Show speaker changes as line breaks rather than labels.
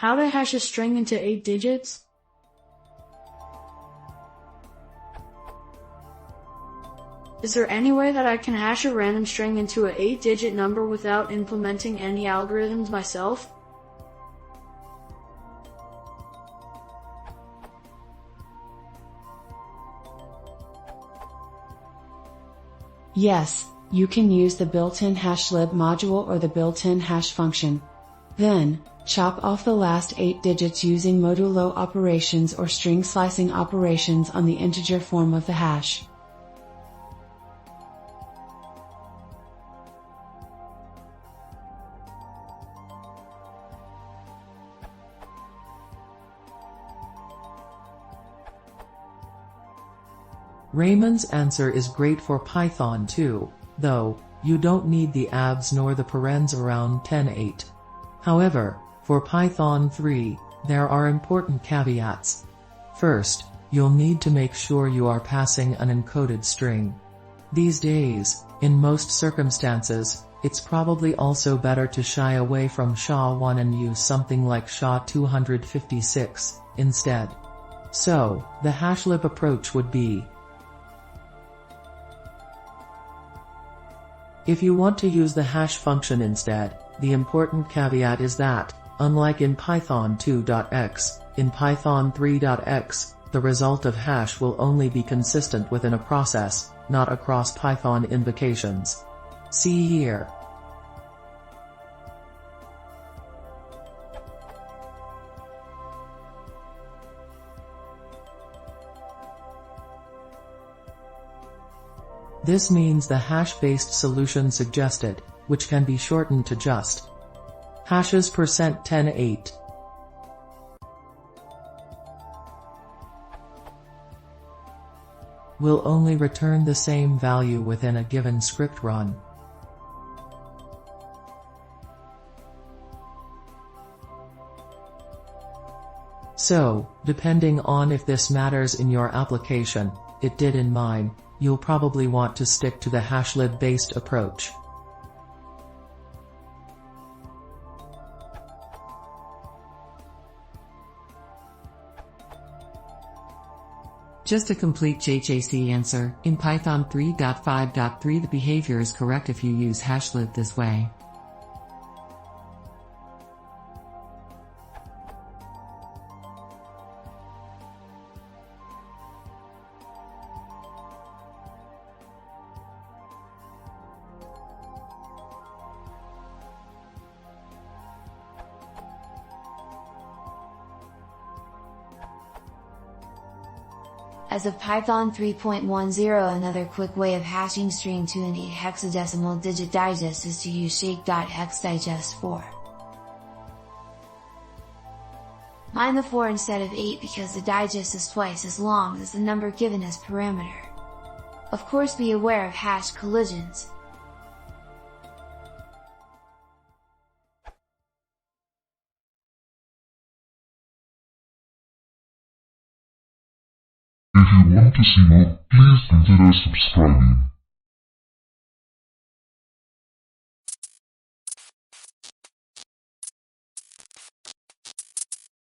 How to hash a string into 8 digits? Is there any way that I can hash a random string into an 8-digit number without implementing any algorithms myself?
Yes, you can use the built-in hashlib module or the built-in hash function. Then, chop off the last 8 digits using modulo operations or string slicing operations on the integer form of the hash.
Raymond's answer is great for Python too, though, you don't need the abs nor the parens around 10.8. However, for Python 3, there are important caveats. First, you'll need to make sure you are passing an encoded string. These days, in most circumstances, it's probably also better to shy away from SHA-1 and use something like SHA-256 instead. So, the hashlib approach would be: if you want to use the hash function instead, the important caveat is that, unlike in Python 2.x, in Python 3.x, the result of hash will only be consistent within a process, not across Python invocations. See here. This means the hash-based solution suggested, which can be shortened to just hashes %10.8. Will only return the same value within a given script run. So, depending on if this matters in your application, it did in mine, you'll probably want to stick to the hashlib-based approach.
Just a complete JJC answer, in Python 3.5.3 the behavior is correct if you use hashlib this way.
As of Python 3.10, another quick way of hashing string to an 8 hexadecimal digit digest is to use shake.hexdigest4. Mind the 4 instead of 8 because the digest is twice as long as the number given as parameter. Of course, be aware of hash collisions.
If you want to see more, please consider subscribing.